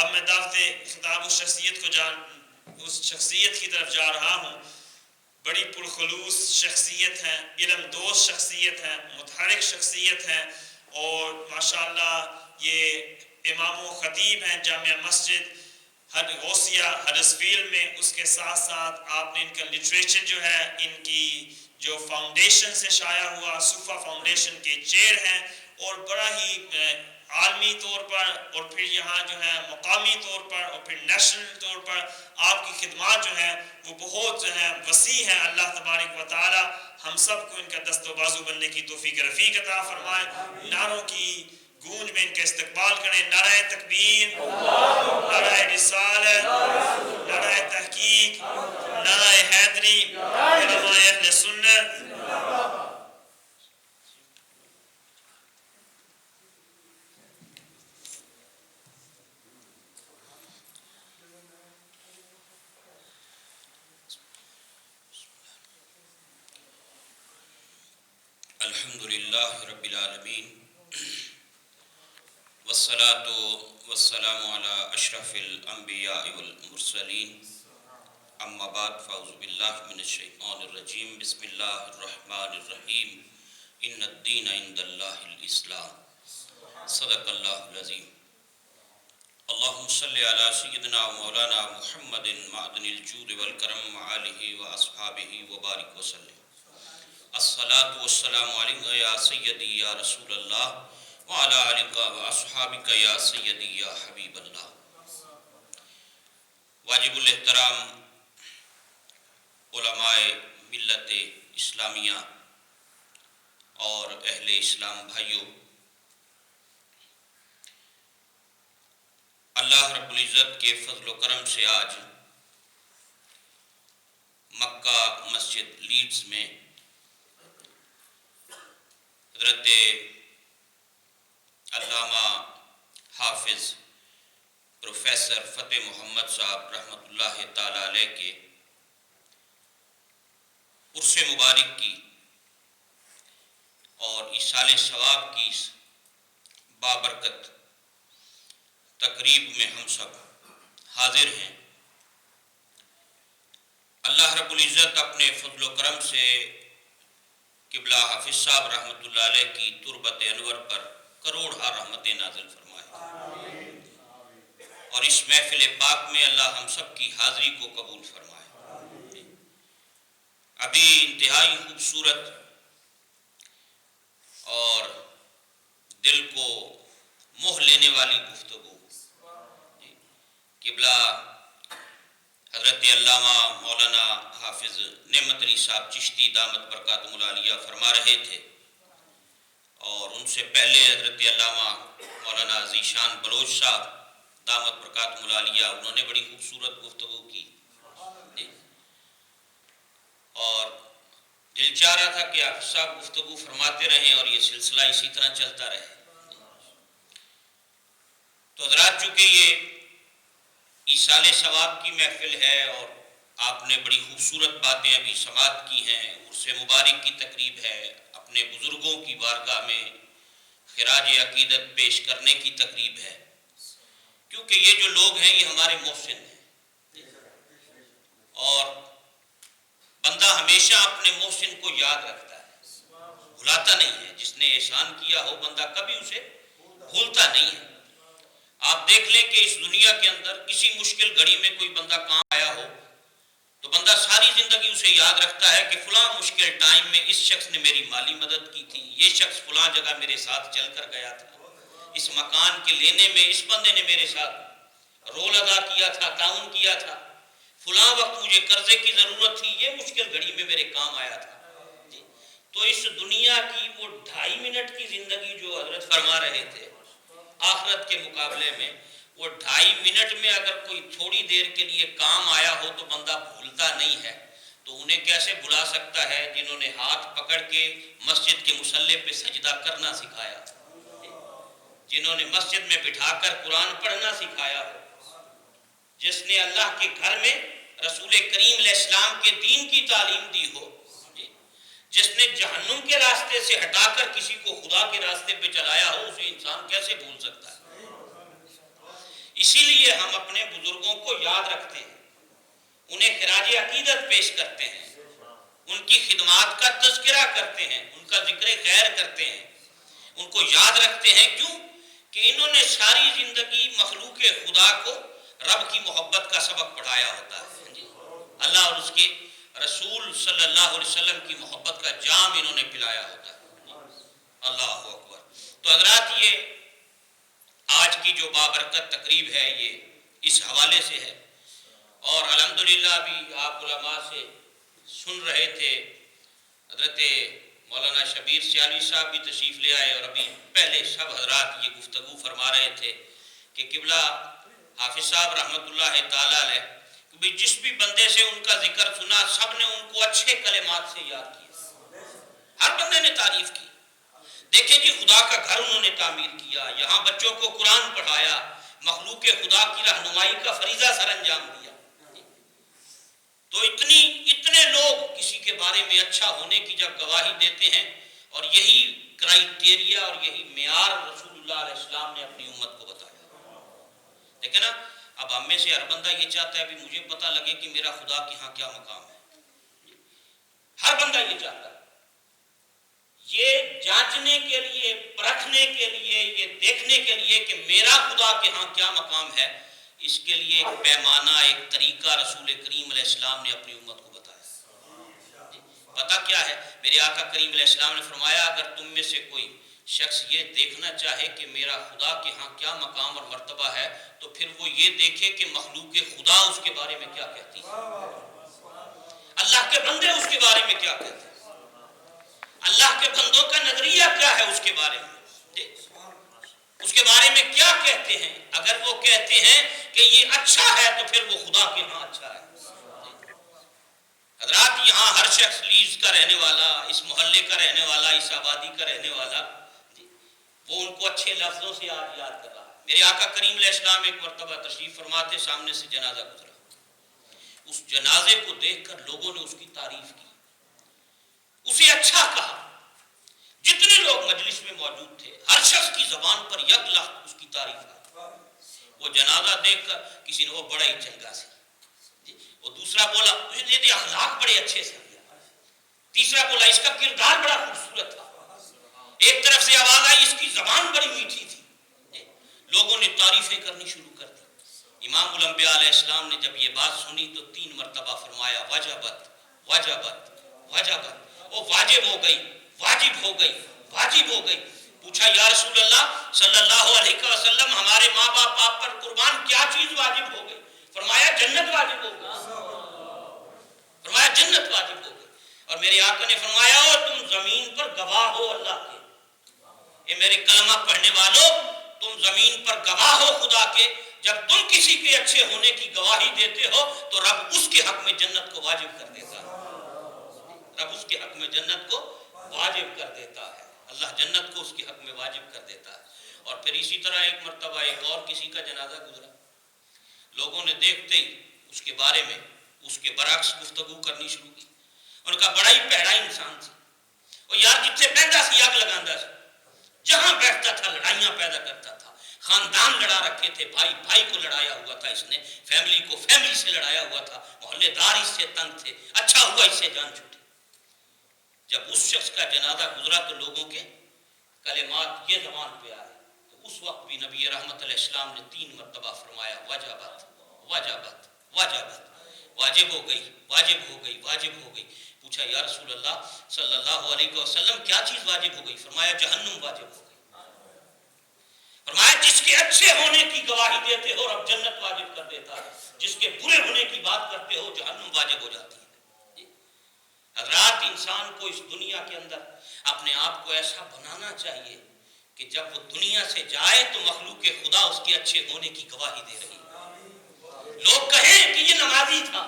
اب میں دعوت خطاب اس شخصیت کی طرف جا رہا ہوں. بڑی پرخلوص شخصیت ہیں، علم دوست شخصیت ہیں، متحرک شخصیت ہیں، اور ماشاءاللہ یہ امام و خطیب ہیں جامع مسجد غوثیہ ہڈرسفیلڈ میں. اس کے ساتھ ساتھ آپ نے ان کا لٹریچر جو ہے، ان کی جو فاؤنڈیشن سے شائع ہوا صوفہ فاؤنڈیشن کے چیئر ہیں، اور بڑا ہی عالمی طور پر اور پھر یہاں جو ہے مقامی طور پر اور پھر نیشنل طور پر آپ کی خدمات جو ہیں وہ بہت جو ہیں وسیع ہیں. اللہ تبارک و تعالی ہم سب کو ان کا دست و بازو بننے کی توفیق رفیق عطا فرمائے. نعروں کی گونج میں ان کا استقبال کریں. نعرہ تکبیر، نعرہ رسالت، نعرہ تحقیق، نعرہ حیدری، علماء اہل سنت. الحمدللہ رب العالمین والصلاة والسلام علی اشرف الانبیاء والمرسلین. اما بعد فاعوذ باللہ من الشیطان الرجیم. بسم اللہ الرحمن الرحیم. ان الدین عند اللہ الاسلام. صدق اللہ العظیم. اللہم صلی علی سیدنا و مولانا محمد معدن الجود والکرم وآلہ واصحابہ وبارک وسلم. الصلاة والسلام علیکہ یا سیدی یا رسول اللہ وعلی آلک و اصحابک یا سیدی یا حبیب اللہ. واجب الاحترام علماء ملت اسلامیہ اور اہل اسلام بھائیوں، اللہ رب العزت کے فضل و کرم سے آج مکہ مسجد لیڈز میں حضرت علامہ حافظ پروفیسر فتح محمد صاحب رحمۃ اللہ تعالی علیہ کے عرس مبارک کی اور ایصال ثواب کی بابرکت تقریب میں ہم سب حاضر ہیں. اللہ رب العزت اپنے فضل و کرم سے قبلہ حافظ صاحب رحمۃ اللہ علیہ کی تربت انور پر کروڑہا رحمتیں نازل فرمائے، اور اس محفل پاک میں اللہ ہم سب کی حاضری کو قبول فرمائے. ابھی انتہائی خوبصورت اور دل کو موہ لینے والی گفتگو قبلہ حضرت علامہ مولانا حافظ نعمت علی صاحب چشتی دامت برکاتہم العالیہ فرما رہے تھے، اور ان سے پہلے حضرت علامہ مولانا ذیشان بلوچ صاحب دامت برکاتہم العالیہ انہوں نے بڑی خوبصورت گفتگو کی، اور دل چاہ رہا تھا کہ حافظ صاحب گفتگو فرماتے رہیں اور یہ سلسلہ اسی طرح چلتا رہے. تو حضرات، چونکہ یہ ایصال ثواب کی محفل ہے اور آپ نے بڑی خوبصورت باتیں ابھی سماعت کی ہیں، عرس مبارک کی تقریب ہے، اپنے بزرگوں کی بارگاہ میں خراج عقیدت پیش کرنے کی تقریب ہے، کیونکہ یہ جو لوگ ہیں یہ ہمارے محسن ہیں، اور بندہ ہمیشہ اپنے محسن کو یاد رکھتا ہے، بھلاتا نہیں ہے. جس نے احسان کیا ہو بندہ کبھی اسے بھولتا نہیں ہے. آپ دیکھ لیں کہ اس دنیا کے اندر کسی مشکل گھڑی میں کوئی بندہ کام آیا ہو تو بندہ ساری زندگی اسے یاد رکھتا ہے کہ فلاں مشکل ٹائم میں اس شخص نے میری مالی مدد کی تھی، یہ شخص فلاں جگہ میرے ساتھ چل کر گیا تھا، اس مکان کے لینے میں اس بندے نے میرے ساتھ رول ادا کیا تھا، تعاون کیا تھا، فلاں وقت مجھے قرضے کی ضرورت تھی، یہ مشکل گھڑی میں میرے کام آیا تھا. تو اس دنیا کی وہ 2.5 منٹ کی زندگی جو حضرت فرما رہے تھے، آخرت کے مقابلے میں وہ 2.5 منٹ میں اگر کوئی تھوڑی دیر کے لیے کام آیا ہو تو بندہ بھولتا نہیں ہے. تو انہیں کیسے بھلا سکتا ہے جنہوں نے ہاتھ پکڑ کے مسجد کے مصلی پہ سجدہ کرنا سکھایا، جنہوں نے مسجد میں بٹھا کر قرآن پڑھنا سکھایا ہو، جس نے اللہ کے گھر میں رسول کریم علیہ السلام کے دین کی تعلیم دی ہو، جس نے جہنم کے راستے سے ہٹا کر کسی کو خدا کے راستے پہ چلایا ہو، اسے انسان کیسے بھول سکتا ہے؟ اسی لیے ہم اپنے بزرگوں کو یاد رکھتے ہیں، انہیں خراج عقیدت پیش کرتے ہیں، ان کی خدمات کا تذکرہ کرتے ہیں، ان کا ذکر خیر کرتے ہیں، ان کو یاد رکھتے ہیں۔ کیوں کہ انہوں نے ساری زندگی مخلوق خدا کو رب کی محبت کا سبق پڑھایا ہوتا ہے، اللہ اور اس کے رسول صلی اللہ علیہ وسلم کی محبت کا جام انہوں نے پلایا ہوتا ہے، اللہ اکبر۔ تو حضرات یہ آج کی جو بابرکت تقریب ہے یہ اس حوالے سے ہے، اور الحمدللہ بھی آپ علماء سے سن رہے تھے، حضرت مولانا شبیر سیالوی صاحب بھی تشریف لے آئے، اور ابھی پہلے سب حضرات یہ گفتگو فرما رہے تھے کہ قبلہ حافظ صاحب رحمۃ اللہ تعالی علیہ جس بھی بندے سے ان کا ذکر سنا سب نے ان کو اچھے کلمات سے یاد کیا، ہر بندے نے تعریف کی۔ دیکھیں جی خدا کا گھر انہوں نے تعمیر کیا، یہاں بچوں کو قرآن پڑھایا، مخلوق خدا کی رہنمائی کا فریضہ سر انجام دیا۔ تو اتنے لوگ کسی کے بارے میں اچھا ہونے کی جب گواہی دیتے ہیں، اور یہی کرائیٹیریا اور یہی معیار رسول اللہ علیہ السلام نے اپنی امت کو بتایا۔ دیکھیں نا، اب ہم میں سے ہر بندہ یہ چاہتا ہے بھی مجھے پتہ لگے کہ میرا خدا کے ہاں کیا مقام ہے، ہر بندہ یہ چاہتا ہے، یہ جانچنے کے لیے، پرکھنے کے لیے، یہ دیکھنے کے لیے کہ میرا خدا کے ہاں کیا مقام ہے، اس کے لیے ایک پیمانہ، ایک طریقہ رسول کریم علیہ السلام نے اپنی امت کو بتایا۔ پتہ کیا ہے؟ میرے آقا کریم علیہ السلام نے فرمایا اگر تم میں سے کوئی شخص یہ دیکھنا چاہے کہ میرا خدا کے ہاں کیا مقام اور مرتبہ ہے تو پھر وہ یہ دیکھے کہ مخلوق خدا اس کے بارے میں کیا کہتی ہے، اللہ کے بندے اس کے بارے میں کیا کہتے ہیں، اللہ کے بندوں کا نظریہ کیا ہے اس کے بارے میں، اس کے بارے میں کیا کہتے ہیں۔ اگر وہ کہتے ہیں کہ یہ اچھا ہے تو پھر وہ خدا کے ہاں اچھا ہے۔ حضرات یہاں ہر شخص لیز کا رہنے والا، اس محلے کا رہنے والا، اس آبادی کا رہنے والا، وہ ان کو اچھے لفظوں سے آج یاد کر رہا ہے۔ میرے آقا کریم علیہ السلام ایک مرتبہ تشریف فرماتے، سامنے سے جنازہ گزرا، اس جنازے کو دیکھ کر لوگوں نے اس کی تعریف کی، اسے اچھا کہا۔ جتنے لوگ مجلس میں موجود تھے ہر شخص کی زبان پر یک لفظ اس کی تعریف آئی۔ وہ جنازہ دیکھ کر کسی نے وہ بڑا ہی چنگا سی، وہ دوسرا بولا یہ اخلاق بڑے اچھے سے، تیسرا بولا اس کا کردار بڑا خوبصورت تھا، ایک طرف سے آواز آئی اس کی زبان بڑی میٹھی تھی۔ لوگوں نے تعریفیں کرنی شروع کر دی۔ امام الانبیاء علیہ السلام نے جب یہ بات سنی تو 3 مرتبہ فرمایا وجبت وجبت وجبت، وہ واجب ہو گئی، واجب ہو گئی، واجب ہو گئی۔ پوچھا یا رسول اللہ صلی اللہ علیہ وسلم ہمارے ماں باپ آپ پر قربان کیا چیز واجب ہو گئی؟ فرمایا جنت واجب ہو گئی، فرمایا جنت واجب ہو گئی۔ اور میرے آقا نے فرمایا ہو تم زمین پر گواہ ہو اللہ کے، اے میرے کلمہ پڑھنے والوں تم زمین پر گواہ ہو خدا کے، جب تم کسی کے اچھے ہونے کی گواہی دیتے ہو تو رب اس کے حق میں جنت کو واجب کر دیتا ہے، رب اس کے حق میں جنت کو واجب کر دیتا ہے، اللہ جنت کو اس کے حق میں واجب کر دیتا ہے۔ اور پھر اسی طرح ایک مرتبہ ایک اور کسی کا جنازہ گزرا، لوگوں نے دیکھتے ہی اس کے بارے میں اس کے برعکس گفتگو کرنی شروع کی۔ ان کا بڑا ہی پیڑا انسان تھا، وہ یار جتنے بہتا سی آگ لگاندہ سی، جہاں بیٹھتا تھا لڑائیاں پیدا کرتا تھا، خاندان لڑا رکھے تھے، بھائی بھائی کو لڑایا ہوا تھا اس نے، فیملی کو فیملی سے لڑایا ہوا تھا، محلے دار اس سے تنگ تھے، اچھا ہوا اس سے جان چھوٹی۔ جب اس شخص کا جنازہ گزرا تو لوگوں کے کلمات یہ زبان پہ آئے، تو اس وقت بھی نبی رحمت علیہ السلام نے 3 مرتبہ فرمایا وجبت وجبت وجبت، واجب ہو گئی، واجب ہو گئی، واجب ہو گئی۔ پوچھا یا رسول اللہ صلی اللہ علیہ وسلم کیا چیز واجب ہو گئی؟ فرمایا جہنم واجب ہو گئی۔ فرمایا جس کے اچھے ہونے کی گواہی دیتے ہو رب جنت واجب کر دیتا ہے، جس کے برے ہونے کی بات کرتے ہو جہنم واجب ہو جاتی ہے۔ حضرات انسان کو اس دنیا کے اندر اپنے آپ کو ایسا بنانا چاہیے کہ جب وہ دنیا سے جائے تو مخلوق خدا اس کے اچھے ہونے کی گواہی دے رہی ہے، لوگ کہیں کہ یہ نمازی تھا،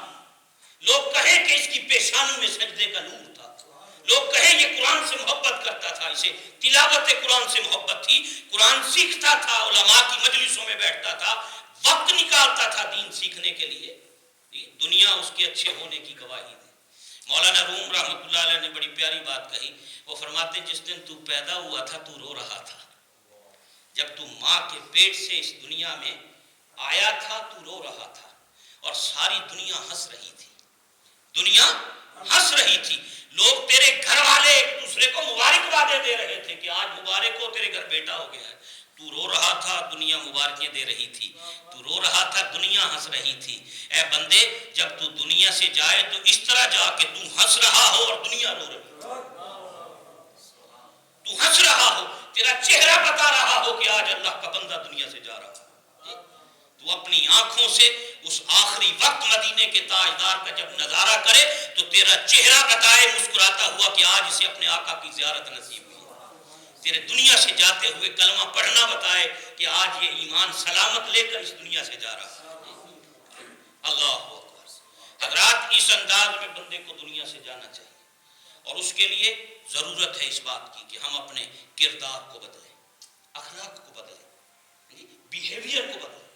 لوگ کہیں کہ اس کی پیشانی میں سجدے کا نور تھا، لوگ کہیں یہ قرآن سے محبت کرتا تھا، اسے تلاوت قرآن سے محبت تھی، قرآن سیکھتا تھا، علماء کی مجلسوں میں بیٹھتا تھا، وقت نکالتا تھا دین سیکھنے کے لیے، دنیا اس کے اچھے ہونے کی گواہی دے۔ مولانا روم رحمۃ اللہ علیہ نے بڑی پیاری بات کہی، وہ فرماتے جس دن تو پیدا ہوا تھا تو رو رہا تھا، جب تو ماں کے پیٹ سے اس دنیا میں آیا تھا تو رو رہا تھا اور ساری دنیا ہنس رہی تھی. دنیا ہنس رہی تھی. لوگ تیرے گھر والے ایک دوسرے کو مبارکبادیں دے رہے تھے کہ آج مبارک ہو تیرے گھر بیٹا ہو گیا ہے. تو رو رہا تھا, دنیا مبارکیں دے رہی تھی. تو رو رہا تھا, دنیا ہنس رہی تھی. اے بندے, جب تو دنیا سے جائے تو اس طرح جا کہ تو ہنس رہا ہو اور دنیا رو رہی ہو. تو ہنس رہا ہو, تیرا چہرہ بتا رہا ہو کہ آج اللہ کا بندہ دنیا سے جا رہا ہے. تو اپنی آنکھوں سے اس آخری وقت مدینے کے تاجدار کا جب نظارہ کرے تو تیرا چہرہ بتائے مسکراتا ہوا کہ آج اسے اپنے آقا کی زیارت نصیب ہوئی. تیرے دنیا سے جاتے ہوئے کلمہ پڑھنا بتائے کہ آج یہ ایمان سلامت لے کر اس دنیا سے جا رہا ہے. اللہ اکبر. حضرات, اس انداز میں بندے کو دنیا سے جانا چاہیے اور اس کے لیے ضرورت ہے اس بات کی کہ ہم اپنے کردار کو بدلیں, اخلاق کو بدلیں, بیہیویئر کو بدلیں,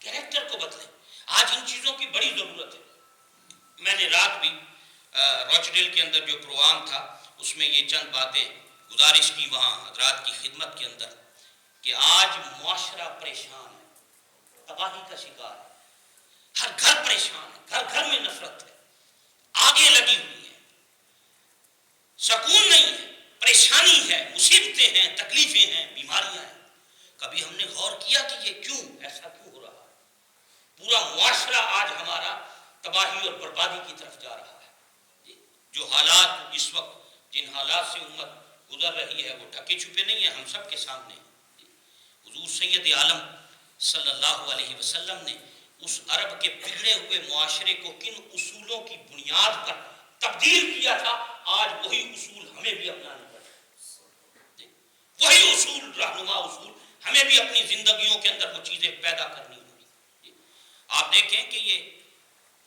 کریکٹر کو بدلیں. آج ان چیزوں کی بڑی ضرورت ہے. میں نے رات بھی روچڈیل کے اندر جو پروگرام تھا اس میں یہ چند باتیں گزارش کی وہاں حضرات کی خدمت کے اندر کہ آج معاشرہ پریشان ہے, تباہی کا شکار ہے. ہر گھر پریشان ہے, گھر گھر میں نفرت ہے, آگے لگی ہوئی ہے, سکون نہیں ہے, پریشانی ہے, مصیبتیں ہیں, تکلیفیں ہیں, بیماریاں ہیں. کبھی ہم نے غور کیا کہ یہ کیوں, ایسا کیوں ہو رہا ہے؟ پورا معاشرہ آج ہمارا تباہی اور بربادی کی طرف جا رہا ہے. جو حالات اس وقت, جن حالات سے امت گزر رہی ہے وہ ڈھکے چھپے نہیں ہیں, ہم سب کے سامنے ہیں. حضور سید عالم صلی اللہ علیہ وسلم نے اس عرب کے بگڑے ہوئے معاشرے کو کن اصولوں کی بنیاد پر تبدیل کیا تھا, آج وہی اصول ہمیں بھی اپنانے پڑے. وہی اصول, رہنما اصول ہمیں بھی اپنی زندگیوں کے اندر وہ چیزیں پیدا کرنی ہوگی. آپ دیکھیں کہ یہ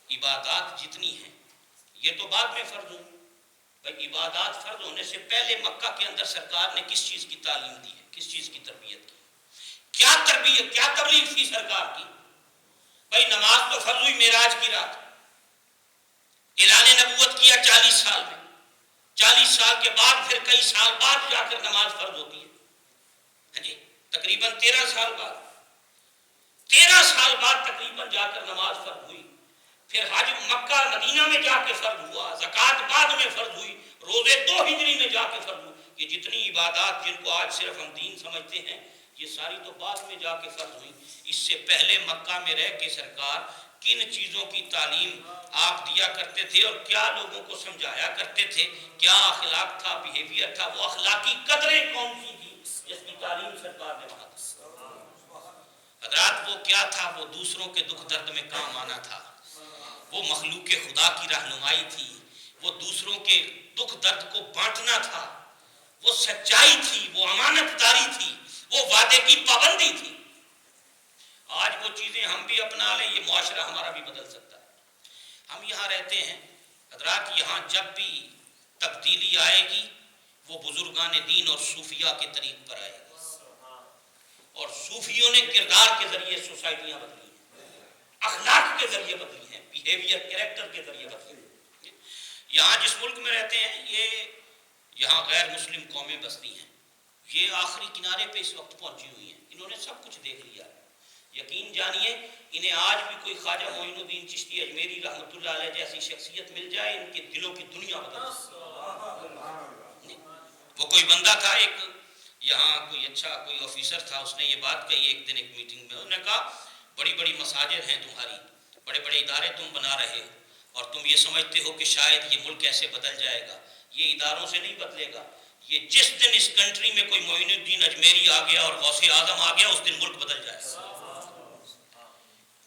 عبادات جتنی ہیں یہ تو بعد میں فرض ہوئی. بھائی عبادات فرض ہونے سے پہلے مکہ کے اندر سرکار نے کس چیز کی تعلیم دی ہے, کس چیز کی تربیت کی, کیا تربیت, کیا تبلیغ تھی سرکار کی؟ بھائی نماز تو فرض ہوئی معراج کی رات, اعلان نبوت کیا 40 سال میں, 40 سال کے بعد پھر کئی سال بعد جا کر نماز فرض ہوتی ہے. ہاں جی, تقریباً 13 سال بعد, 13 سال بعد تقریباً جا کر نماز فرض ہوئی. پھر حج مکہ مدینہ میں جا کے فرض ہوا, زکوٰۃ بعد میں فرض ہوئی, روزے 2 ہجری میں جا کے فرض ہوئی. یہ جتنی عبادات جن کو آج صرف ہم دین سمجھتے ہیں یہ ساری تو بعد میں جا کے فرض ہوئی. اس سے پہلے مکہ میں رہ کے سرکار کن چیزوں کی تعلیم آپ دیا کرتے تھے اور کیا لوگوں کو سمجھایا کرتے تھے, کیا اخلاق تھا, بیہیویئر تھا, وہ اخلاقی قدریں کون سی تھی جس کی تعلیم سرکار نے وہاں دی. حضرات وہ کیا تھا, وہ دوسروں کے دکھ درد میں کام آنا تھا, وہ مخلوق خدا کی رہنمائی تھی, وہ دوسروں کے دکھ درد کو بانٹنا تھا, وہ سچائی تھی, وہ امانت داری تھی, وہ وعدے کی پابندی تھی. آج وہ چیزیں ہم بھی اپنا لیں, یہ معاشرہ ہمارا بھی بدل سکتا ہے. ہم یہاں رہتے ہیں حضرات, یہاں جب بھی تبدیلی آئے گی وہ بزرگان دین اور صوفیاء کے طریق پر آئے گی. اور صوفیوں نے کردار کے ذریعے سوسائٹیاں بدلی ہیں, اخلاق کے ذریعے بدلی ہیں, بیہیویئر, کریکٹر کے ذریعے بدلی ہیں. یہاں جس ملک میں رہتے ہیں یہاں غیر مسلم قومیں بستی ہیں, یہ آخری کنارے پہ اس وقت پہنچی ہوئی ہیں. انہوں نے سب کچھ دیکھ لیا ہے. یقین جانیے انہیں آج بھی کوئی خواجہ معین الدین چشتی اجمیری رحمۃ اللہ علیہ جیسی شخصیت مل جائے, ان کے دلوں کی دنیا بدل جائے. وہ کوئی بندہ تھا, ایک یہاں کوئی اچھا کوئی آفیسر تھا, اس نے یہ بات کہی ایک دن ایک میٹنگ میں. انہوں نے کہا بڑی بڑی مساجد ہیں تمہاری, بڑے بڑے ادارے تم بنا رہے ہو اور تم یہ سمجھتے ہو کہ شاید یہ ملک ایسے بدل جائے گا. یہ اداروں سے نہیں بدلے گا, یہ جس دن اس کنٹری میں کوئی معین الدین اجمیری آ گیا اور غوث اعظم آ گیا اس دن ملک بدل جائے گا.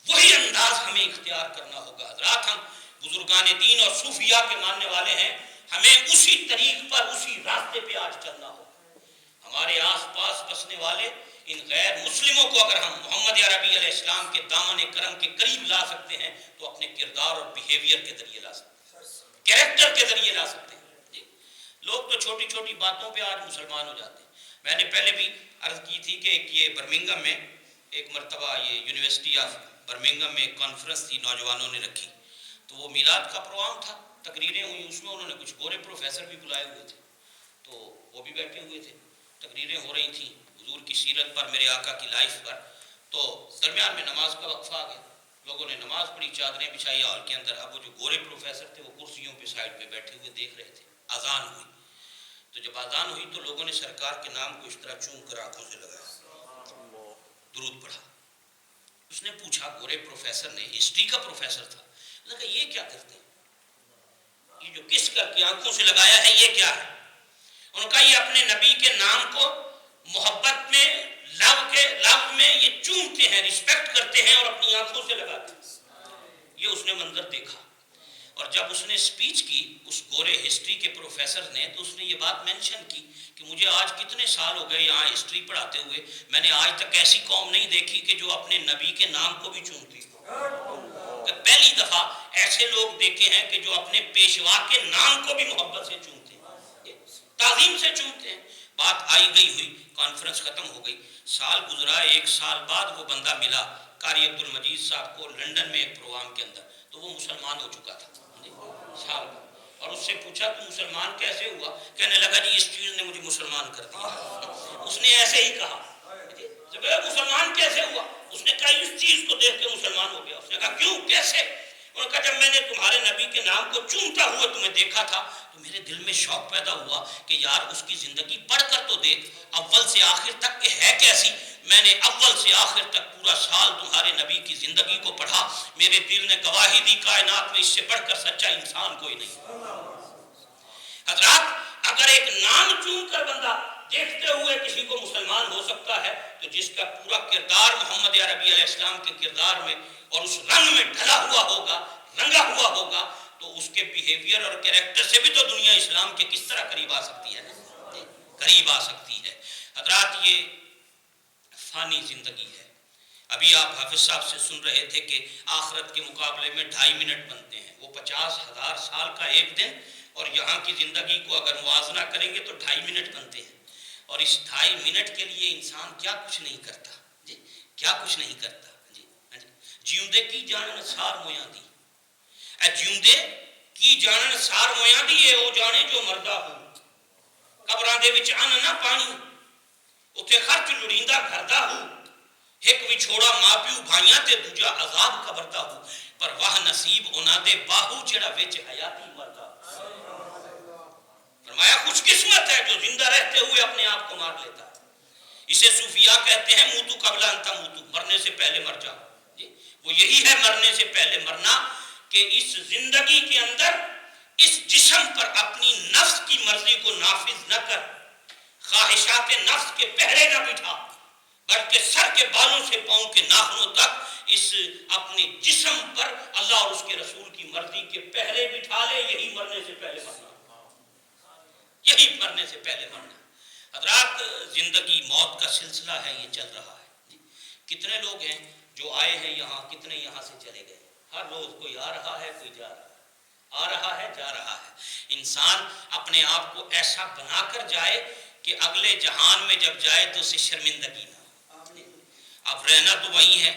وہی انداز ہمیں اختیار کرنا ہوگا. حضرات ہم بزرگان دین اور صوفیاء کے ماننے والے ہیں, ہمیں اسی طریق پر, اسی راستے پہ آج چلنا ہوگا. ہمارے آس پاس بسنے والے ان غیر مسلموں کو اگر ہم محمد عربی علیہ السلام کے دامن کرم کے قریب لا سکتے ہیں تو اپنے کردار اور بیہیویئر کے ذریعے لا سکتے ہیں, کریکٹر کے ذریعے لا سکتے ہیں. لوگ تو چھوٹی چھوٹی باتوں پہ آج مسلمان ہو جاتے ہیں. میں نے پہلے بھی عرض کی تھی کہ یہ برمنگم میں ایک مرتبہ یہ یونیورسٹی آف برمنگم میں ایک کانفرنس تھی, نوجوانوں نے رکھی, تو وہ میلاد کا پروگرام تھا, تقریریں ہوئی, اس میں انہوں نے کچھ گورے پروفیسر بھی بلائے ہوئے تھے, تو وہ بھی بیٹھے ہوئے تھے, تقریریں ہو رہی تھیں حضور کی سیرت پر, میرے آقا کی لائف پر. تو درمیان میں نماز کا وقفہ آ گیا، لوگوں نے نماز پڑھی، چادریں بچھائی ہال کے اندر. اب وہ جو گورے پروفیسر تھے وہ کرسیوں پہ سائڈ پہ بیٹھے ہوئے دیکھ رہے تھے. اذان ہوئی تو جب اذان ہوئی تو لوگوں نے سرکار کے نام کو اس طرح چوم کر آنکھوں سے لگایا، درود پڑھا. اس نے پوچھا، گورے پروفیسر نے، ہسٹری کا پروفیسر تھا، لگا یہ کیا کرتے ہیں، یہ جو کس کر کی آنکھوں سے لگایا ہے یہ کیا ہے؟ ان کا یہ اپنے نبی کے نام کو محبت میں، لو میں یہ چومتے ہیں، رسپیکٹ کرتے ہیں اور اپنی آنکھوں سے لگاتے ہیں. یہ اس نے منظر دیکھا. اور جب اس نے سپیچ کی اس گورے ہسٹری کے پروفیسر نے، تو اس نے یہ بات مینشن کی کہ مجھے آج کتنے سال ہو گئے یہاں ہسٹری پڑھاتے ہوئے، میں نے آج تک ایسی قوم نہیں دیکھی کہ جو اپنے نبی کے نام کو بھی چومتی. کہ پہلی دفعہ ایسے لوگ دیکھے ہیں کہ جو اپنے پیشوا کے نام کو بھی محبت سے چومتے ہیں، تعظیم سے چومتے ہیں. بات آئی گئی ہوئی، کانفرنس ختم ہو گئی. سال گزرا، 1 سال بعد وہ بندہ ملا قاری عبد المجید صاحب کو لندن میں ایک پروگرام کے اندر. تو وہ مسلمان ہو چکا تھا سال. اور اس سے پوچھا تو مسلمان کیسے ہوا؟ کہنے لگا جی اس چیز نے مجھے مسلمان کر دیا. اس نے ایسے ہی کہا، جب مسلمان کیسے ہوا؟ اس نے کہا اس چیز کو دیکھ کے مسلمان ہو گیا. اس نے کہا کیوں، کیسے؟ انہوں نے کہا جب میں نے تمہارے نبی کے نام کو چومتا ہوا تمہیں دیکھا تھا تو میرے دل میں شوق پیدا ہوا کہ یار اس کی زندگی پڑھ کر تو دیکھ، اول سے آخر تک کہ ہے کیسی. میں نے اول سے آخر تک پورا سال تمہارے نبی کی زندگی کو پڑھا، میرے دل نے گواہی دی کائنات میں اس سے بڑھ کر سچا انسان کوئی نہیں. حضرات، اگر ایک نام چون کر بندہ دیکھتے ہوئے کسی کو مسلمان ہو سکتا ہے تو جس کا پورا کردار محمد عربی علیہ السلام کے کردار میں اور اس رنگ میں ڈھلا ہوا ہوگا، رنگا ہوا ہوگا، تو اس کے بیہیویئر اور کریکٹر سے بھی تو دنیا اسلام کے کس طرح قریب آ سکتی ہے، قریب آ سکتی ہے. حضرات، یہ فانی زندگی ہے. ابھی آپ حافظ صاحب سے سن رہے تھے کہ آخرت کے مقابلے میں 2.5 منٹ بنتے ہیں، وہ 50,000 سال کا ایک دن، اور یہاں کی زندگی کو اگر موازنہ کریں گے تو 2.5 منٹ بنتے ہیں. اور اس 2.5 منٹ کے لیے انسان کیا کچھ نہیں کرتا جی، کیا کچھ نہیں کرتا جی. جیوندے کی جانن سار مویاں دی، اے جیوندے کی جانن سار مویاں دی، اے او جانے جو مردہ ہو. قبراں دے وچ ان نہ پانی، اتھے خرچ لڑیندا گھردا ہو. ایک وچھوڑا ماں پیو بھائیاں تے دوجا عذاب قبردا ہو. پر واہ نصیب انہاں دے باہو جڑا وچ حیاتی مردا. فرمایا خوش قسمت ہے جو زندہ رہتے ہوئے اپنے آپ کو مار لیتا ہے. اسے صوفیاء کہتے ہیں موتو قبل ان تموتو، مرنے سے پہلے مر جاؤ. وہ یہی ہے مرنے سے پہلے مرنا، کہ اس زندگی کے اندر اس جسم پر اپنی نفس کی مرضی کو نافذ نہ کر، خواہشات نفس کے پہرے نہ بٹھا، بلکہ سر کے بالوں سے پاؤں کے ناخنوں تک اس اپنے جسم پر اللہ اور اس کے رسول کی مرضی کے پہرے بٹھا لے. یہی مرنے سے پہلے مرنا، یہی مرنے سے پہلے مرنا. حضرات، زندگی موت کا سلسلہ ہے، یہ چل رہا ہے. کتنے لوگ ہیں جو آئے ہیں یہاں، کتنے یہاں سے چلے گئے. ہر روز کوئی آ رہا ہے، کوئی جا رہا ہے، آ رہا ہے، جا رہا ہے. انسان اپنے آپ کو ایسا بنا کر جائے کہ اگلے جہان میں جب جائے تو اسے شرمندگی نہ. اب رہنا تو وہیں ہے،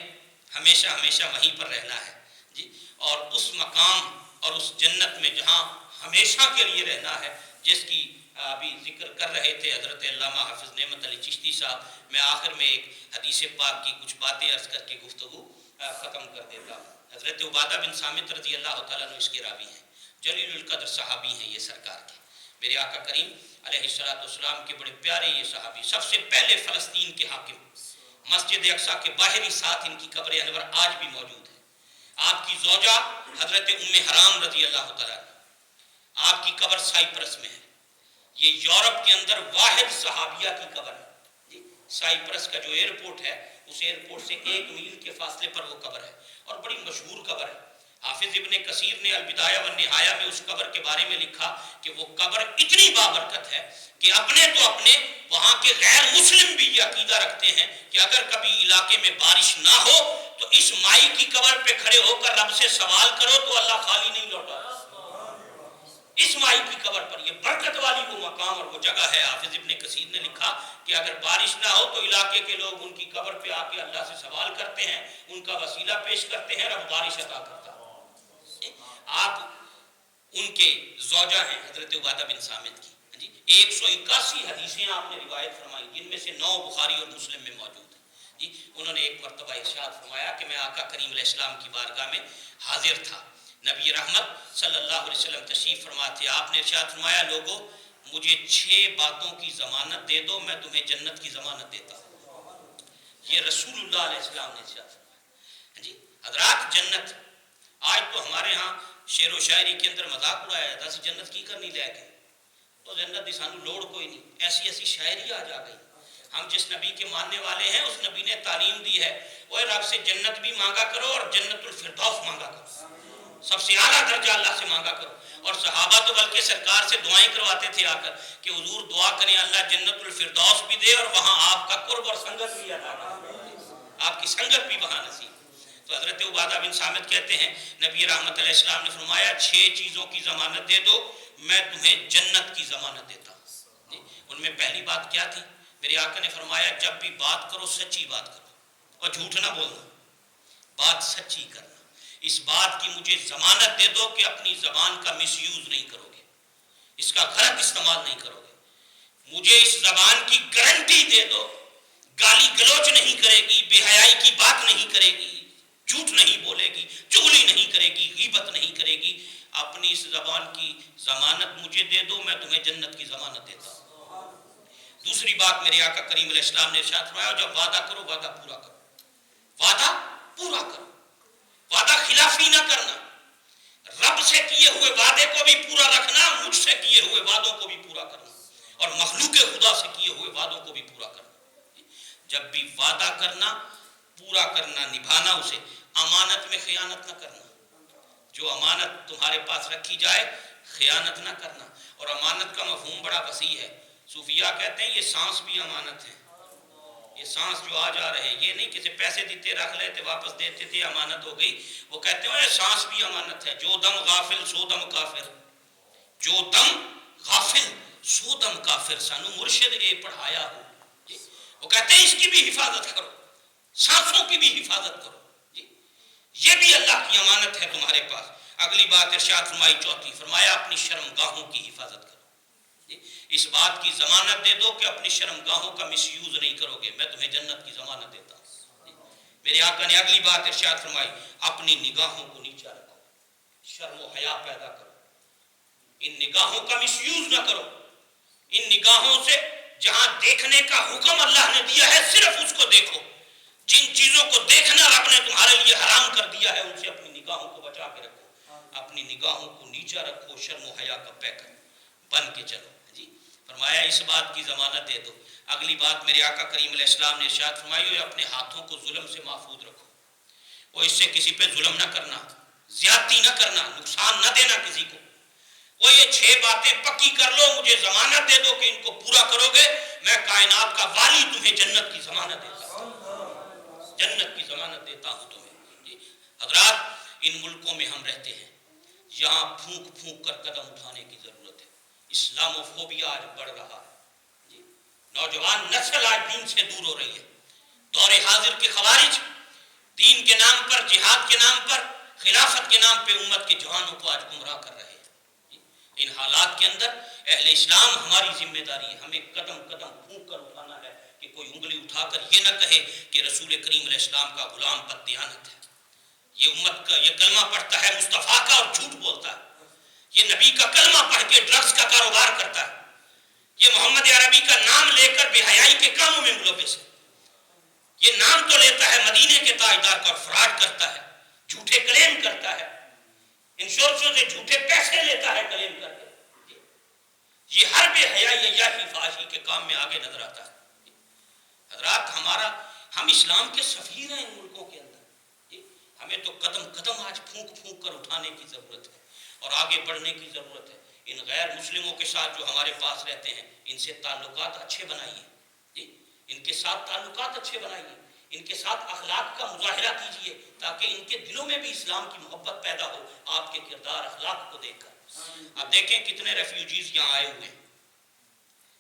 ہمیشہ ہمیشہ وہیں پر رہنا ہے جی. اور اس مقام اور اس جنت میں جہاں ہمیشہ کے لیے رہنا ہے، جس کی ابھی ذکر کر رہے تھے حضرت علامہ حافظ نعمت علی چشتی صاحب. میں آخر میں ایک حدیث پاک کی کچھ باتیں عرض کر کے گفتگو ختم کر دیتا ہوں. حضرت عبادہ بن صامت رضی اللہ تعالیٰ عنہ اس کے راوی ہیں، جلیل القدر صحابی ہیں یہ سرکار کے. میرے آقا کریم علیہ السلام کے بڑے پیارے یہ صحابی، سب سے پہلے فلسطین کے حاکم. مسجد اقصیٰ کے باہری ساتھ ان کی قبر انور آج بھی موجود ہے. آپ کی زوجہ حضرت حرام رضی اللہ تعالیٰ، آپ کی قبر سائپرس میں ہے. یہ یورپ کے اندر واحد صحابیہ کی قبر ہے. سائپرس کا جو ایئرپورٹ ہے، اس ایئرپورٹ سے 1 میل کے فاصلے پر وہ قبر ہے، اور بڑی مشہور قبر ہے. حافظ ابن کثیر نے البدایہ والنہایہ میں اس قبر کے بارے میں لکھا کہ وہ قبر اتنی بابرکت ہے کہ اپنے تو اپنے وہاں کے غیر مسلم بھی یہ عقیدہ رکھتے ہیں کہ اگر کبھی علاقے میں بارش نہ ہو تو اس مائی کی قبر پہ کھڑے ہو کر رب سے سوال کرو تو اللہ خالی نہیں لوٹا. اس مائی کی قبر پر یہ برکت والی وہ مقام اور وہ جگہ ہے. حافظ ابن کثیر نے لکھا کہ اگر بارش نہ ہو تو علاقے کے لوگ ان کی قبر پہ آ کے اللہ سے سوال کرتے ہیں، ان کا وسیلہ پیش کرتے ہیں، رب بارش عطا کرتا ہے. آپ ان کے زوجہ ہیں حضرت عبادہ بن صامت کی. 181 حدیثیں آپ نے روایت فرمائی، جن میں سے 9 بخاری اور مسلم میں موجود ہیں. جی انہوں نے ایک مرتبہ ارشاد فرمایا کہ میں آقا کریم علیہ السلام کی بارگاہ میں حاضر تھا، نبی رحمت صلی اللہ علیہ وسلم تشریف فرما تھے، آپ نے ارشاد فرمایا لوگوں مجھے 6 باتوں کی ضمانت دے دو میں تمہیں جنت کی ضمانت دیتا ہوں۔ یہ رسول اللہ علیہ السلام نے ارشاد فرمایا۔ جی حضرات جنت آج تو ہمارے ہاں شعر و شاعری کے اندر مذاق اڑایا جاتا ہے جنت کی کرنی لے کے تو جنت دی سانو لوڑ کوئی نہیں، ایسی ایسی شاعری آ جا گئی۔ ہم جس نبی کے ماننے والے ہیں اس نبی نے تعلیم دی ہے وہ رب سے جنت بھی مانگا کرو اور جنت الفردوس مانگا کرو، سب سے اعلیٰ درجہ اللہ سے مانگا کرو۔ اور صحابہ تو بلکہ سرکار سے دعائیں کرواتے تھے آ کر کہ حضور دعا کریں اللہ جنت الفردوس بھی دے اور وہاں آپ کا قرب اور سنگت بھی عطا کرے، آپ کی سنگت بھی وہاں نصیب۔ تو حضرت عبادہ بن صامت کہتے ہیں نبی رحمت علیہ السلام نے فرمایا 6 چیزوں کی ضمانت دے دو میں تمہیں جنت کی ضمانت دیتا ہوں۔ جی ان میں پہلی بات کیا تھی؟ میرے آقا نے فرمایا جب بھی بات کرو سچی بات کرو اور جھوٹ نہ بولنا، بات سچی کرنا۔ اس بات کی مجھے ضمانت دے دو کہ اپنی زبان کا مس یوز نہیں کرو گے، اس کا غلط استعمال نہیں کرو گے، مجھے اس زبان کی گارنٹی دے دو گالی گلوچ نہیں کرے گی، بے حیائی کی بات نہیں کرے گی، جھوٹ نہیں بولے گی، چغلی نہیں کرے گی، غیبت نہیں کرے گی، اپنی اس زبان کی ضمانت مجھے دے دو میں تمہیں جنت کی ضمانت دیتا ہوں۔ دوسری بات میرے آقا کریم علیہ السلام نے ارشاد فرمایا جب وعدہ کرو وعدہ پورا کرو، وعدہ پورا کرو، وعدہ خلافی نہ کرنا، رب سے کیے ہوئے وعدے کو بھی پورا رکھنا، مجھ سے کیے ہوئے وعدوں کو بھی پورا کرنا اور مخلوق خدا سے کیے ہوئے وعدوں کو بھی پورا کرنا۔ جب بھی وعدہ کرنا پورا کرنا، نبھانا اسے، امانت میں خیانت نہ کرنا، جو امانت تمہارے پاس رکھی جائے خیانت نہ کرنا۔ اور امانت کا مفہوم بڑا وسیع ہے، صوفیاء کہتے ہیں یہ سانس بھی امانت ہے، یہ سانس جو آ جا رہے ہیں یہ نہیں کسی پیسے دیتے رکھ لیتے واپس دیتے تھے امانت ہو گئی، وہ کہتے ہیں یہ سانس بھی امانت ہے، جو دم غافل سو دم کافر، جو دم غافل سو دم کافر، سانو مرشد اے پڑھایا ہو۔ وہ کہتے ہیں اس کی بھی حفاظت کرو، سانسوں کی بھی حفاظت کرو، یہ بھی اللہ کی امانت ہے تمہارے پاس۔ اگلی بات ارشاد فرمائی چوتھی، فرمایا اپنی شرم گاہوں کی حفاظت کرو، اس بات کی ضمانت دے دو کہ اپنی شرم گاہوں کا مس یوز نہیں کرو گے میں تمہیں جنت کی ضمانت دیتا ہوں۔ میرے آقا نے اگلی بات ارشاد فرمائی اپنی نگاہوں کو نیچا رکھو، شرم و حیا پیدا کرو، ان نگاہوں کا مس یوز نہ کرو، ان نگاہوں سے جہاں دیکھنے کا حکم اللہ نے دیا ہے صرف اس کو دیکھو، جن چیزوں کو دیکھنا رب نے تمہارے لیے حرام کر دیا ہے ان سے اپنی نگاہوں کو بچا کے رکھو، اپنی نگاہوں کو نیچا رکھو، شرم و حیا کا پیکر بن کے چلو۔ جی فرمایا اس بات کی ضمانت دے دو۔ اگلی بات میرے آقا کریم علیہ السلام نے ارشاد فرمائی اپنے ہاتھوں کو ظلم سے محفوظ رکھو، وہ اس سے کسی پہ ظلم نہ کرنا، زیادتی نہ کرنا، نقصان نہ دینا کسی کو۔ وہ یہ 6 باتیں پکی کر لو، مجھے ضمانت دے دو کہ ان کو پورا کرو گے میں کائنات کا والی تمہیں جنت کی ضمانت دیتا ہوں، جنت کی ضمانت دیتا ہوں تمہیں۔ جی حضرات ان ملکوں میں ہم رہتے ہیں یہاں پھونک پھونک کر قدم اٹھانے کی ضرورت ہے، اسلام و فوبیا آج بڑھ رہا ہے، جی نوجوان نسل آج دین سے دور ہو رہی ہے، دور حاضر کے خوارج دین کے نام پر، جہاد کے نام پر، خلافت کے نام پہ امت کے جوانوں کو آج گمراہ کر رہے ہیں۔ ان حالات کے اندر اہل اسلام ہماری ذمہ داری ہے، ہمیں قدم قدم پھونک کر اٹھانا ہے کہ کوئی انگلی اٹھا کر یہ نہ کہے کہ رسول کریم علیہ السلام کا غلام بددیانت ہے، یہ امت کا یہ کلمہ پڑھتا ہے مصطفیٰ کا اور جھوٹ بولتا ہے، یہ نبی کا کلمہ پڑھ کے ڈرگز کا کاروبار کرتا ہے، یہ محمد عربی کا نام لے کر بے حیائی کے کاموں میں ملوث ہے، یہ نام تو لیتا ہے مدینے کے تاجدار کا اور فراڈ کرتا ہے، جھوٹے کلیم کرتا ہے، انشورنسوں سے جھوٹے پیسے لیتا ہے کلیم کر کے، یہ ہر بے حیائی عیاشی فحاشی کے کام میں آگے نظر آتا ہے۔ حضرات ہم اسلام کے سفیر ہیں ان ملکوں کے اندر، ہمیں تو قدم قدم آج پھونک پھونک کر اٹھانے کی ضرورت ہے اور آگے بڑھنے کی ضرورت ہے۔ ان غیر مسلموں کے ساتھ جو ہمارے پاس رہتے ہیں ان سے تعلقات اچھے بنائیے، ان کے ساتھ تعلقات اچھے بنائیے، ان کے ساتھ اخلاق کا مظاہرہ کیجئے تاکہ ان کے دلوں میں بھی اسلام کی محبت پیدا ہو آپ کے کردار اخلاق کو دیکھ کر۔ اب دیکھیں کتنے ریفیوجیز یہاں آئے ہوئے ہیں،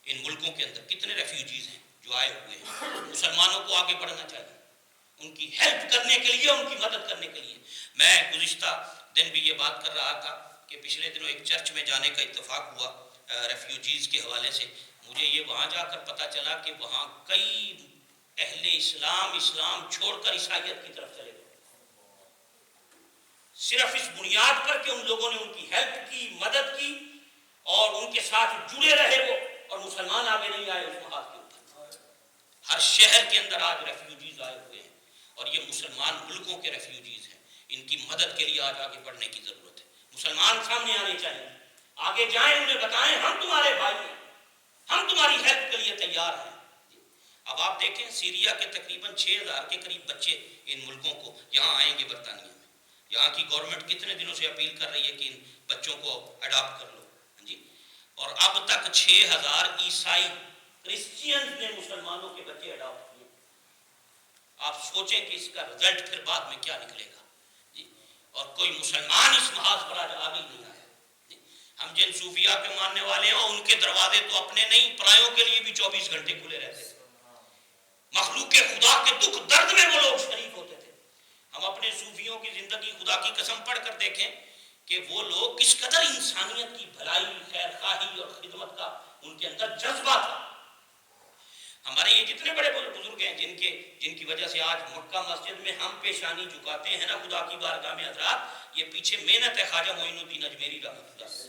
ان ملکوں کے اندر کتنے ریفیوجیز ہیں جو آئے ہوئے ہیں، مسلمانوں کو آگے بڑھنا چاہیے ان کی ہیلپ کرنے کے لیے، ان کی مدد کرنے کے لیے۔ میں گزشتہ دن بھی یہ بات کر رہا تھا کہ پچھلے دنوں ایک چرچ میں جانے کا اتفاق ہوا ریفیوجیز کے حوالے سے، مجھے یہ وہاں جا کر پتہ چلا کہ وہاں کئی اہل کہ اسلام چھوڑ کر عیسائیت کی طرف چلے گئے، صرف اس بنیاد پر کہ ان لوگوں نے ان کی ہیلپ کی، مدد کی اور ان کے ساتھ جڑے رہے وہ، اور مسلمان آگے نہیں آئے اس محاذ کے اوپر۔ ہر شہر کے اندر آج ریفیوجیز آئے ہوئے ہیں، اور یہ مسلمان ملکوں کے ریفیوجیز ہیں، ان کی مدد کے لیے آج آگے بڑھنے کی ضرورت ہے۔ مسلمان سامنے آنے چاہیے، آگے جائیں، انہیں بتائیں ہم تمہارے بھائی ہیں، ہم تمہاری ہیلپ کے لیے تیار ہیں۔ اب آپ دیکھیں سیریا کے تقریباً 6000 کے قریب بچے ان ملکوں کو یہاں آئیں گے برطانیہ میں، یہاں کی گورنمنٹ کتنے دنوں سے اپیل کر رہی ہے کہ ان بچوں کو اڈاپٹ کر لو جی، اور اب تک 6000 عیسائی کرسچینز نے مسلمانوں کے بچے اڈاپٹ کیے۔ آپ سوچیں کہ اس کا رزلٹ پھر بعد میں کیا نکلے گا جی، اور کوئی مسلمان اس محاذ پر آج آگے نہیں آیا جی۔ ہم جن صوفیاء کے ماننے والے ہیں ان کے دروازے تو اپنے نہیں، پرایوں کے لیے بھی 24 گھنٹے کھلے رہتے تھے، مخلوق خدا کے دکھ درد میں وہ لوگ شریک ہوتے تھے۔ ہم اپنے صوفیوں کی زندگی خدا کی قسم پڑھ کر دیکھیں کہ وہ لوگ کس قدر انسانیت کی بھلائی، خیر خواہی اور خدمت کا ان کے اندر جذبہ تھا۔ ہمارے یہ جتنے بڑے بزرگ ہیں جن کی وجہ سے آج مکہ مسجد میں ہم پیشانی جھکاتے ہیں نا خدا کی بارگاہ میں حضرات، یہ پیچھے محنت ہے خواجہ معین الدین اجمیری رحمۃ اللہ سے،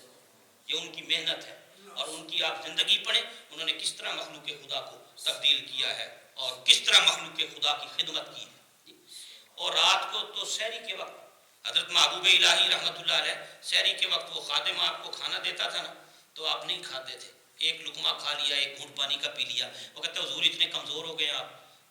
یہ ان کی محنت ہے، اور ان کی آپ زندگی پڑھیں، انہوں نے کس طرح مخلوق خدا کو تبدیل کیا ہے اور کس طرح مخلوق خدا کی خدمت کی ہے۔ اور رات کو تو سحری کے وقت حضرت محبوب الہی رحمۃ اللہ علیہ سحری کے وقت وہ خادم آپ کو کھانا دیتا تھا نا، تو آپ نہیں کھاتے تھے، ایک لقمہ کھا لیا، ایک گھونٹ پانی کا پی لیا، وہ کہتے حضور اتنے کمزور ہو گئے آپ،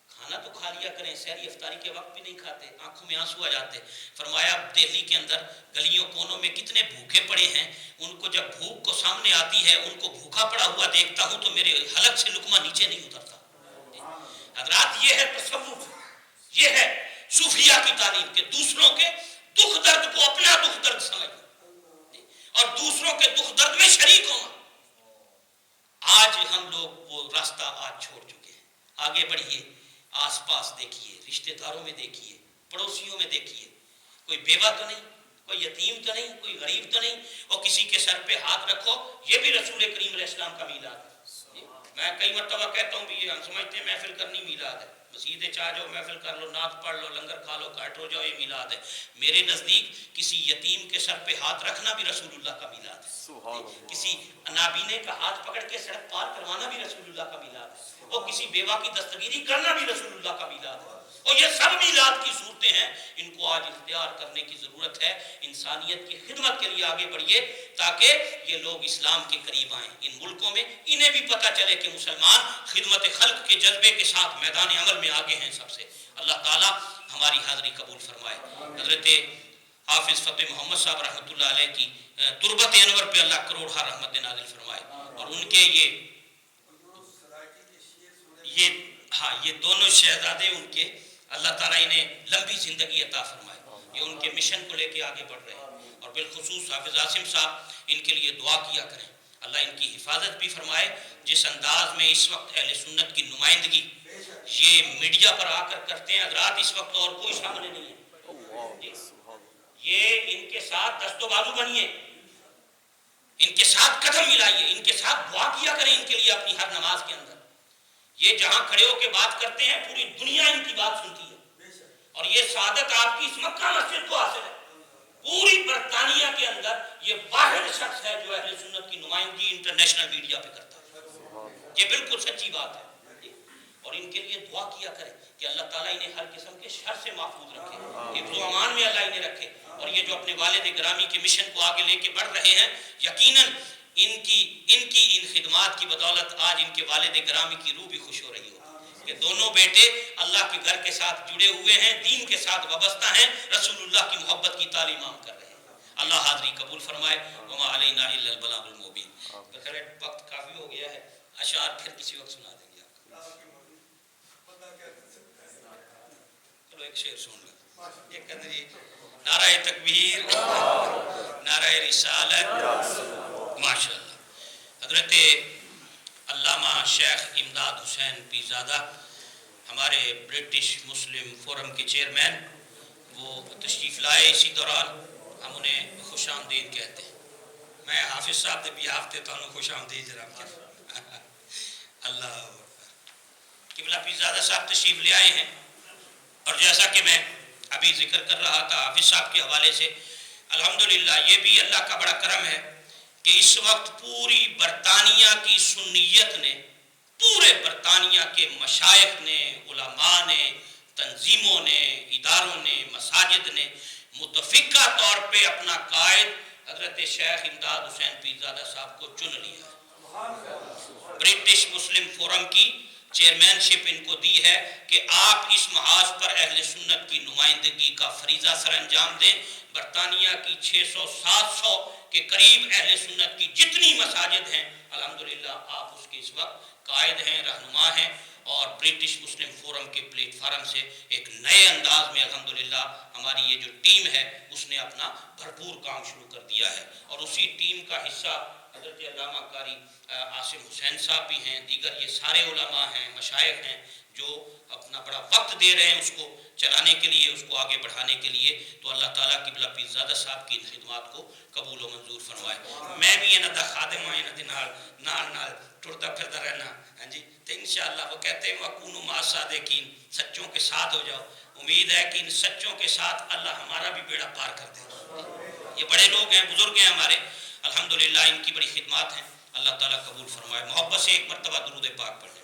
کھانا تو کھا لیا کریں، سحری افطاری کے وقت بھی نہیں کھاتے، آنکھوں میں آنسو آ جاتے۔ فرمایا دہلی کے اندر گلیوں کونوں میں کتنے بھوکے پڑے ہیں، ان کو جب بھوک کو سامنے آتی ہے، ان کو بھوکا پڑا ہوا دیکھتا ہوں تو میرے حلق سے لقمہ نیچے نہیں اترتا۔ حضرات یہ ہے تصوف، یہ ہے صوفیہ کی تعلیم کہ دوسروں کے دکھ درد کو اپنا دکھ درد سمجھنا اور دوسروں کے دکھ درد میں شریک ہونا۔ آج ہم لوگ وہ راستہ آج چھوڑ چکے ہیں۔ آگے بڑھیے، آس پاس دیکھیے، رشتہ داروں میں دیکھیے، پڑوسیوں میں دیکھیے، کوئی بیوہ تو نہیں، کوئی یتیم تو نہیں، کوئی غریب تو نہیں، اور کسی کے سر پہ ہاتھ رکھو، یہ بھی رسول کریم علیہ السلام کا میلاد ہے۔ میں کئی مرتبہ کہتا ہوں بھی ہم سمجھتے ہیں محفل کرنی میلاد ہے، مسجد چاہ جاؤ محفل کر لو، نعت پڑھ لو، لنگر کھا لو، کاٹ ہو جاؤ، یہ میلاد ہے۔ میرے نزدیک کسی یتیم کے سر پہ ہاتھ رکھنا بھی رسول اللہ کا میلاد ہے، کسی نابینے کا ہاتھ پکڑ کے سڑک پار کروانا بھی رسول اللہ کا میلاد ہے، اور کسی بیوہ کی دستگیری کرنا بھی رسول اللہ کا میلاد ہے، اور یہ سب میلاد کی صورتیں ہیں، ان کو آج اختیار کرنے کی ضرورت ہے۔ انسانیت کی خدمت کے لیے آگے بڑھیے تاکہ یہ لوگ اسلام کے قریب آئیں۔ ان ملکوں میں انہیں بھی پتہ چلے کہ مسلمان خدمت خلق کے جذبے کے ساتھ میدان عمل میں آگے ہیں سب سے۔ اللہ تعالیٰ ہماری حاضری قبول فرمائے۔ حضرت حافظ فتح محمد صاحب رحمۃ اللہ علیہ کی تربت انور پہ اللہ کروڑہ رحمت نازل فرمائے، اور ان کے یہ دونوں شہزادے ان کے اللہ تعالیٰ انہیں لمبی زندگی عطا فرمائے، یہ ان کے مشن کو لے کے آگے بڑھ رہے ہیں، اور بالخصوص حافظ عاصم صاحب ان کے لیے دعا کیا کریں، اللہ ان کی حفاظت بھی فرمائے۔ جس انداز میں اس وقت اہل سنت کی نمائندگی یہ میڈیا پر آ کر کرتے ہیں حضرات، اس وقت اور کوئی سامنے نہیں ہے، یہ ان کے ساتھ دست و بازو بنیے، ان کے ساتھ قدم ملائیے، ان کے ساتھ دعا کیا کریں ان کے لیے اپنی ہر نماز کے اندر۔ یہ جہاں کھڑے ہو کے بات کرتے ہیں پوری دنیا ان کی بات سنتی ہے، اور یہ سعادت آپ کی اس مکہ مسجد کو حاصل ہے۔ پوری برطانیہ کے اندر یہ واحد شخص ہے جو اہل سنت کی نمائندگی انٹرنیشنل میڈیا پہ کرتا ہے، یہ بالکل سچی بات ہے، اور ان کے لیے دعا کیا کریں کہ اللہ تعالیٰ انہیں ہر قسم کے شر سے محفوظ رکھے، حفظ و امان میں اللہ انہیں رکھے، اور یہ جو اپنے والد گرامی کے مشن کو آگے لے کے بڑھ رہے ہیں، یقیناً ان کی خدمات کی بدولت آج ان کے والد گرامی کی روح بھی خوش ہو رہی ہو کہ دونوں بیٹے اللہ کے گھر کے ساتھ جڑے ہوئے ہیں، دین کے ساتھ وابستہ ہیں، رسول اللہ کی محبت کی تعلیم عام کر رہے ہیں۔ اللہ حاضری قبول فرمائے۔ وما علینا الا البلاغ المبین۔ بخیر وقت کافی ہو گیا ہے، اشعار پھر کسی وقت سنا دیں گے آپ کو۔ چلو ایک شعر سن لو، یہ کہتے جی نعرہ تکبیر، نعرہ رسالت، ماشاءاللہ۔ حضرت علامہ شیخ امداد حسین پیرزادہ ہمارے برٹش مسلم فورم کے چیئرمین، وہ تشریف لائے، اسی دوران ہم انہیں خوش آمدید کہتے ہیں۔ میں حافظ صاحب دے بیاف تے تانوں خوش آمدید جناب کہتے ہیں۔ اللہ قبلہ پیرزادہ صاحب تشریف لے آئے ہیں، اور جیسا کہ میں ابھی ذکر کر رہا تھا حافظ صاحب کے حوالے سے، الحمدللہ یہ بھی اللہ کا بڑا کرم ہے کہ اس وقت پوری برطانیہ کی سنیت نے، پورے برطانیہ کے مشائخ نے، علماء نے، تنظیموں نے، اداروں نے، مساجد نے متفقہ طور پہ اپنا قائد حضرت شیخ امداد حسین پیرزادہ صاحب کو چن لیا ہے۔ برٹش مسلم فورم کی چیئرمین شپ ان کو دی ہے کہ آپ اس محاذ پر اہل سنت کی نمائندگی کا فریضہ سر انجام دیں۔ برطانیہ کی 600-700 کے قریب اہل سنت کی جتنی مساجد ہیں الحمدللہ آپ اس کے اس وقت قائد ہیں، رہنما ہیں، اور برٹش مسلم فورم کے پلیٹ فارم سے ایک نئے انداز میں الحمدللہ ہماری یہ جو ٹیم ہے اس نے اپنا بھرپور کام شروع کر دیا ہے، اور اسی ٹیم کا حصہ حضرت علامہ قاری عاصم حسین صاحب بھی ہیں، دیگر یہ سارے علماء ہیں، مشائخ ہیں جو اپنا بڑا وقت دے رہے ہیں اس کو چلانے کے لیے، اس کو آگے بڑھانے کے لیے۔ تو اللہ تعالیٰ قبلہ پیرزادہ صاحب کی ان خدمات کو قبول و منظور فرمائے۔ میں بھی انہاں دا خادم ہوں، انہاں دے نال ٹرتا پھرتا رہنا، ہاں جی، تو انشاءاللہ وہ کہتے ہیں وَكُونُوا مَعَ الصَّادِقِينَ، سچوں کے ساتھ ہو جاؤ۔ امید ہے کہ ان سچوں کے ساتھ اللہ ہمارا بھی بیڑا پار کر دے گا۔ یہ بڑے لوگ ہیں، بزرگ ہیں ہمارے، الحمدللہ ان کی بڑی خدمات ہیں، اللہ تعالیٰ قبول فرمائے۔ محبت سے ایک مرتبہ درود پاک پڑھ لیں۔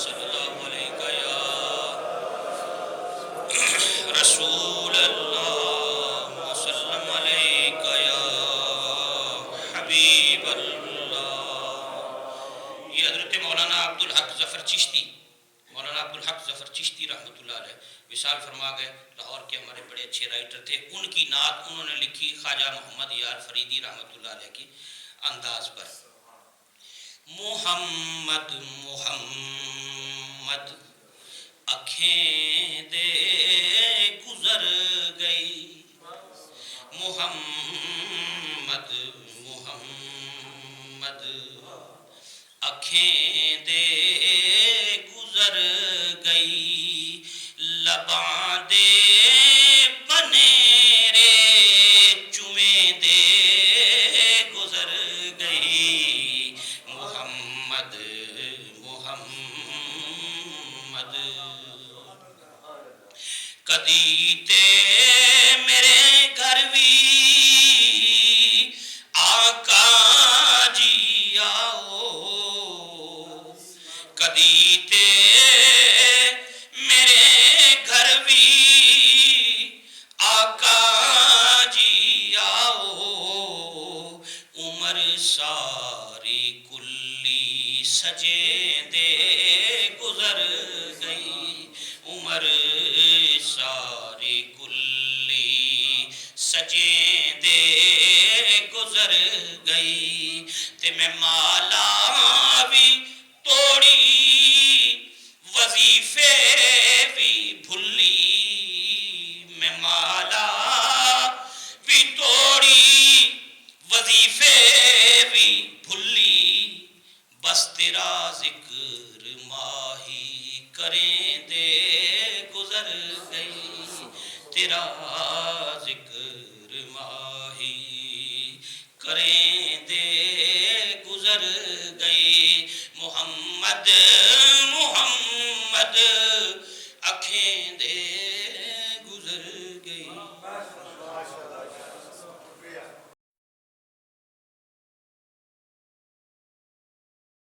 صلی اللہ علیہ یا رسول اللہ وسلم علیہ یا حبیب اللہ۔ یہ حضرت مولانا عبدالحق ظفر چشتی، مولانا عبدالحق ظفر چشتی رحمۃ اللہ علیہ وصال فرما گئے، لاہور کے ہمارے بڑے اچھے رائٹر تھے۔ ان کی نعت انہوں نے لکھی خواجہ محمد یار فریدی رحمۃ اللہ علیہ کی انداز پر۔ محمد محمد اکھیں دے گزر گئی، محمد محمد اکھیں دے گزر گئی، لباں دے بنیرے چومیں دے گزر گئی، محمد محمد کدی تے میرے گھر بھی آقا جی آؤ، کدی تے میرے گھر بھی آقا جی آؤ، عمر ساری کلی سجے دے گزر گئی، عمر ساری کلی سجے دے گزر گئی، تے میں مالا بھی توڑی وظیفے بھی بھلی، میں مالا بھی توڑی وظیفے بھی بھلی، بس تیرا ذکر ماہی کریں دے گزر گئی، تیرا ذکر ماہی کریں دے گزر گئی، محمد محمد اکھیں دے